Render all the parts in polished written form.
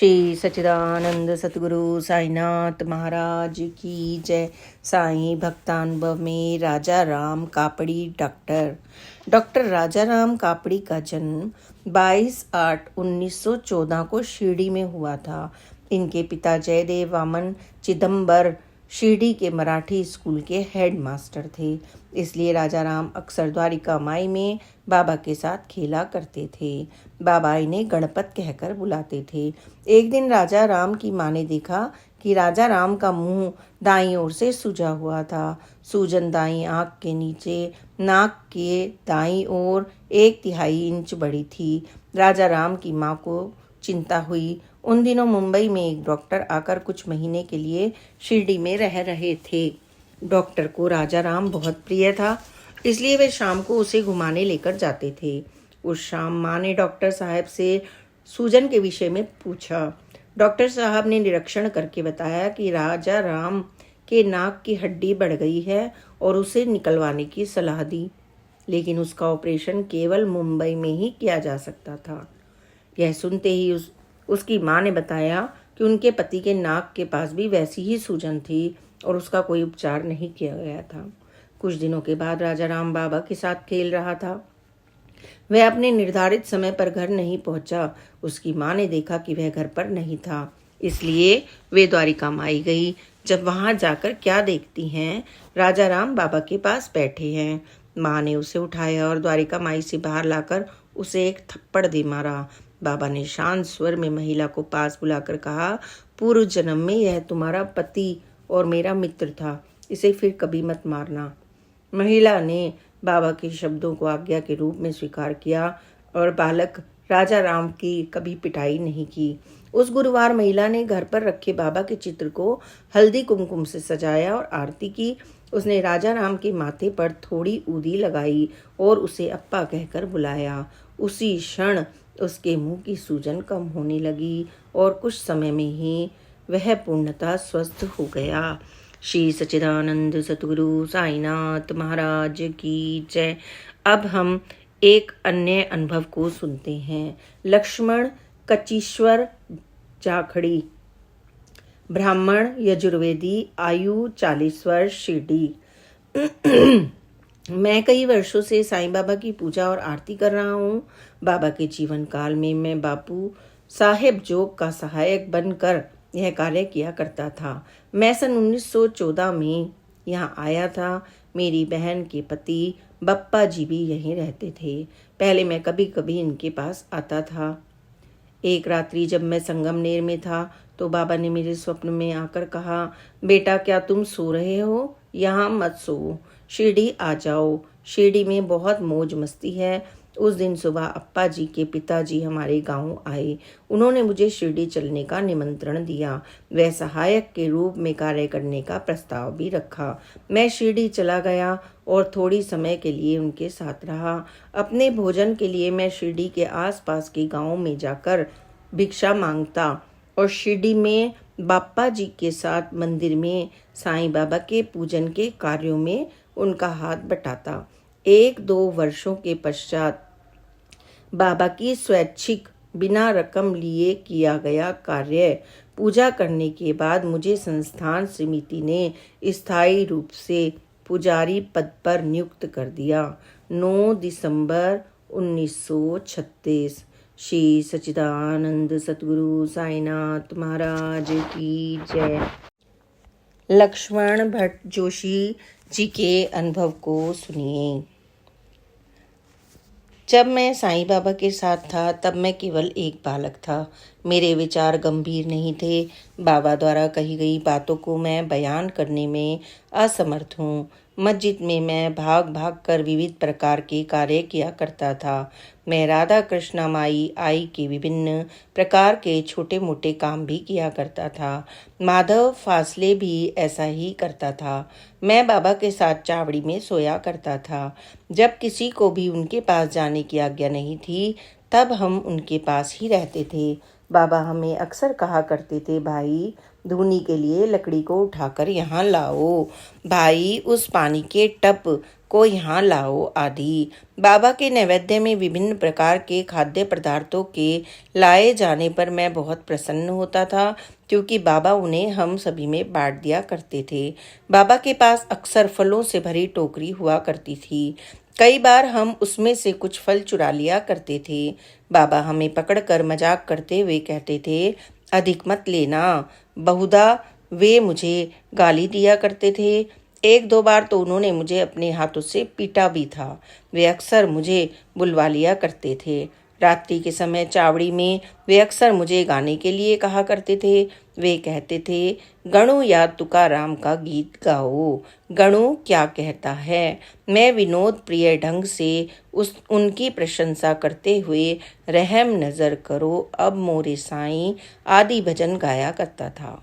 श्री सच्चिदानंद सतगुरु साईनाथ महाराज की जय। साईं भक्तानुभव में राजा राम कापड़ी डॉक्टर राजा राम कापड़ी का जन्म 22/8/1914 को शिरडी में हुआ था। इनके पिता जयदेव वामन चिदम्बर शिरडी के मराठी स्कूल के हेड मास्टर थे, इसलिए राजा राम अक्सर द्वारिका माई में बाबा के साथ खेला करते थे। बाबा इन्हें गणपत कहकर बुलाते थे। एक दिन राजा राम की माँ ने देखा कि राजा राम का मुंह दाईं ओर से सूजा हुआ था। सूजन दाईं आंख के नीचे नाक के दाईं ओर 1/3 इंच बड़ी थी। राजा राम की माँ को चिंता हुई। उन दिनों मुंबई में एक डॉक्टर आकर कुछ महीने के लिए शिरडी में रह रहे थे। डॉक्टर को राजा राम बहुत प्रिय था, इसलिए वे शाम को उसे घुमाने लेकर जाते थे। उस शाम माँ ने डॉक्टर साहब से सूजन के विषय में पूछा। डॉक्टर साहब ने निरीक्षण करके बताया कि राजा राम के नाक की हड्डी बढ़ गई है और उसे निकलवाने की सलाह दी, लेकिन उसका ऑपरेशन केवल मुंबई में ही किया जा सकता था। यह सुनते ही उसकी माँ ने बताया कि उनके पति के नाक के पास भी वैसी ही सूजन थी और उसका कोई उपचार नहीं किया गया था। कुछ दिनों के बाद राजा राम बाबा के साथ खेल रहा था। वह अपने निर्धारित समय पर घर नहीं पहुंचा। उसकी माँ ने देखा कि वह घर पर नहीं था, इसलिए वे द्वारिका माई गई। जब वहां जाकर क्या देखती हैं, राजा राम बाबा के पास बैठे हैं। माँ ने उसे उठाया और द्वारिका माई से बाहर लाकर उसे एक थप्पड़ दे मारा। बाबा ने शांत स्वर में महिला को पास बुलाकर कहा, पूर्व जन्म में यह तुम्हारा पति और मेरा मित्र था, इसे फिर कभी मत मारना। महिला ने बाबा के शब्दों को आज्ञा के रूप में स्वीकार किया और बालक राजा राम की कभी पिटाई नहीं की। उस गुरुवार महिला ने घर पर रखे बाबा के चित्र को हल्दी कुमकुम से सजाया और आरती की। उसने राजा राम के माथे पर थोड़ी ऊदी लगाई और उसे अप्पा कहकर बुलाया। उसी क्षण उसके मुंह की सूजन कम होने लगी और कुछ समय में ही वह पूर्णतः स्वस्थ हो गया। श्री सच्चिदानंद सतगुरु साईनाथ महाराज की जय। अब हम एक अन्य अनुभव को सुनते हैं। लक्ष्मण कचीश्वर जाखड़ी, ब्राह्मण यजुर्वेदी, आयु 40 वर्ष, शिरडी। मैं कई वर्षों से साईं बाबा की पूजा और आरती कर रहा हूँ। बाबा के जीवन काल में मैं बापू साहेब जोग का सहायक बनकर यह कार्य किया करता था। मैं सन 1914 में यहाँ आया था। मेरी बहन के पति बप्पा जी भी यहीं रहते थे। पहले मैं कभी कभी इनके पास आता था। एक रात्रि जब मैं संगमनेर में था तो बाबा ने मेरे स्वप्न में आकर कहा, बेटा क्या तुम सो रहे हो? यहाँ मत सो, शिरडी आ जाओ। शिरडी में बहुत मौज मस्ती है। उस दिन सुबह अप्पा जी के पिताजी हमारे गांव आए। उन्होंने मुझे शिरडी चलने का निमंत्रण दिया। वह सहायक के रूप में कार्य करने का प्रस्ताव भी रखा। मैं शिरडी चला गया और थोड़ी समय के लिए उनके साथ रहा। अपने भोजन के लिए मैं शिरडी के आसपास के गांवों में जाकर भिक्षा मांगता और शिरडी में बाप्पा जी के साथ मंदिर में साईं बाबा के पूजन के कार्यों में उनका हाथ बटाता। 1-2 वर्षों के पश्चात बाबा की स्वैच्छिक बिना रकम लिए किया गया कार्य पूजा करने के बाद मुझे संस्थान समिति ने स्थायी रूप से पुजारी पद पर नियुक्त कर दिया। 9 दिसंबर 1936। श्री सच्चिदानंद सतगुरु साईनाथ महाराज की जय। लक्ष्मण भट्ट जोशी जी के अनुभव को सुनिए। जब मैं साईं बाबा के साथ था तब मैं केवल एक बालक था। मेरे विचार गंभीर नहीं थे। बाबा द्वारा कही गई बातों को मैं बयान करने में असमर्थ हूँ। मस्जिद में मैं भाग भाग कर विविध प्रकार के कार्य किया करता था। मैं राधा कृष्णा माई आई के विभिन्न प्रकार के छोटे मोटे काम भी किया करता था। माधव फासले भी ऐसा ही करता था। मैं बाबा के साथ चावड़ी में सोया करता था। जब किसी को भी उनके पास जाने की आज्ञा नहीं थी तब हम उनके पास ही रहते थे। बाबा हमें अक्सर कहा करते थे, भाई धूनी के लिए लकड़ी को उठाकर यहाँ लाओ। भाई उस पानी के टप को यहाँ लाओ आदि। बाबा के नैवेद्य में विभिन्न प्रकार के खाद्य पदार्थों के लाए जाने पर मैं बहुत प्रसन्न होता था, क्योंकि बाबा उन्हें हम सभी में बांट दिया करते थे। बाबा के पास अक्सर फलों से भरी टोकरी हुआ करती थी। कई बार हम उसमें से कुछ फल चुरा लिया करते थे। बाबा हमें पकड़कर मजाक करते हुए कहते थे, अधिक मत लेना। बहुधा वे मुझे गाली दिया करते थे। एक दो बार तो उन्होंने मुझे अपने हाथों से पीटा भी था। वे अक्सर मुझे बुलवा लिया करते थे। रात्रि के समय चावड़ी में वे अक्सर मुझे गाने के लिए कहा करते थे। वे कहते थे, गणु या तुकाराम का गीत गाओ। गणु क्या कहता है। मैं विनोद प्रिय ढंग से उनकी प्रशंसा करते हुए रहम नजर करो अब मोरे साईं आदि भजन गाया करता था।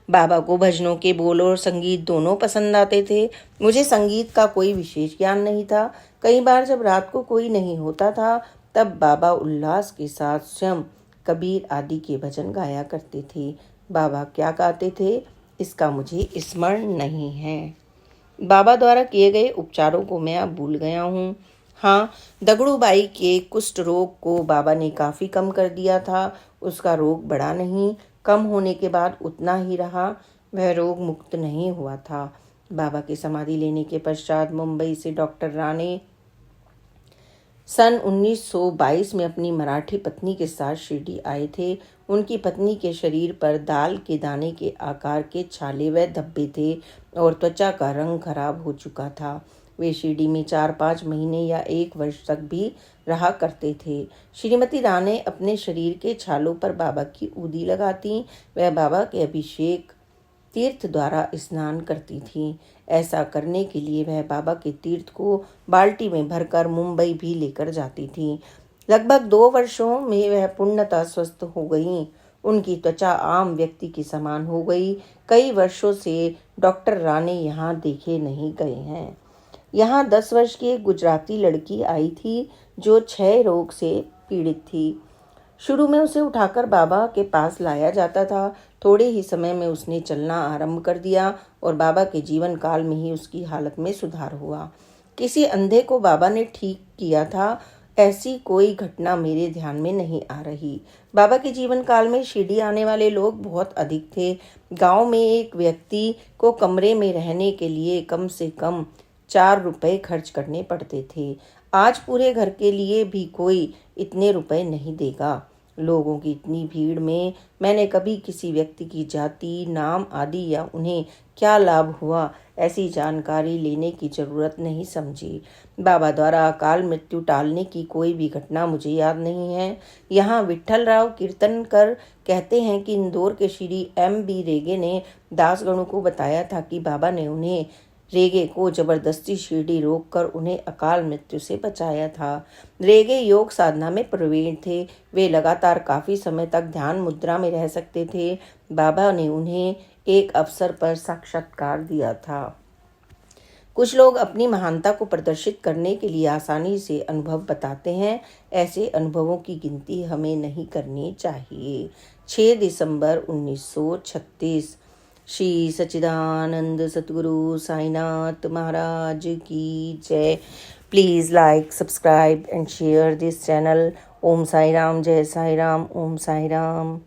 बाबा को भजनों के बोल और संगीत दोनों पसंद आते थे। मुझे संगीत का कोई विशेष ज्ञान नहीं था। कई बार जब रात को कोई नहीं होता था, तब बाबा उल्लास के साथ स्वयं कबीर आदि के भजन गाया करते थे। बाबा क्या गाते थे, इसका मुझे स्मरण नहीं है। बाबा द्वारा किए गए उपचारों को मैं अब भूल गया हूँ। हाँ, दगड़ूबाई के कुष्ठ रोग को बाबा ने काफ़ी कम कर दिया था। उसका रोग बढ़ा नहीं, कम होने के बाद उतना ही रहा। वह रोग मुक्त नहीं हुआ था। बाबा की समाधि लेने के पश्चात मुंबई से डॉक्टर राणे सन 1922 में अपनी मराठी पत्नी के साथ शिरडी आए थे। उनकी पत्नी के शरीर पर दाल के दाने के आकार के छाले व धब्बे थे और त्वचा का रंग खराब हो चुका था। वे शिरडी में 4-5 महीने या 1 वर्ष तक भी रहा करते थे। श्रीमती राणे अपने शरीर के छालों पर बाबा की ऊदी लगाती। वह बाबा के अभिषेक तीर्थ द्वारा स्नान करती थी। ऐसा करने के लिए वह बाबा के तीर्थ को बाल्टी में भरकर मुंबई भी लेकर जाती थी। लगभग 2 वर्षों में वह पूर्णतः स्वस्थ हो गईं। उनकी त्वचा आम व्यक्ति की समान हो गई। कई वर्षों से डॉक्टर राणे यहाँ देखे नहीं गए हैं। यहाँ 10 वर्ष की एक गुजराती लड़की आई थी जो क्षय रोग से पीड़ित थी। शुरू में उसे उठाकर बाबा के पास लाया जाता था। थोड़े ही समय में उसने चलना आरंभ कर दिया और बाबा के जीवन काल में ही उसकी हालत में सुधार हुआ। किसी अंधे को बाबा ने ठीक किया था, ऐसी कोई घटना मेरे ध्यान में नहीं आ रही। बाबा के जीवन काल में शिरडी आने वाले लोग बहुत अधिक थे। गांव में एक व्यक्ति को कमरे में रहने के लिए कम से कम 4 रुपए खर्च करने पड़ते थे। आज पूरे घर के लिए भी कोई इतने रुपए नहीं देगा। लोगों की इतनी भीड़ में मैंने कभी किसी व्यक्ति की जाति, नाम आदि या उन्हें क्या लाभ हुआ, ऐसी जानकारी लेने की जरूरत नहीं समझी। बाबा द्वारा अकाल मृत्यु टालने की कोई भी घटना मुझे याद नहीं है। यहाँ विट्ठलराव कीर्तनकर कहते हैं कि इंदौर के श्री M.B. रेगे ने दासगणों को बताया था कि बाबा ने उन्हें रेगे को जबरदस्ती शिरडी रोककर उन्हें अकाल मृत्यु से बचाया था। रेगे योग साधना में प्रवीण थे। वे लगातार काफी समय तक ध्यान मुद्रा में रह सकते थे। बाबा ने उन्हें एक अवसर पर साक्षात्कार दिया था। कुछ लोग अपनी महानता को प्रदर्शित करने के लिए आसानी से अनुभव बताते हैं। ऐसे अनुभवों की गिनती हमें नहीं करनी चाहिए। 6 दिसंबर 1936। श्री सच्चिदानंद सतगुरु साईनाथ महाराज की जय। Please like, subscribe and share this channel. ओम साई राम, जय साई राम, ओम साई राम।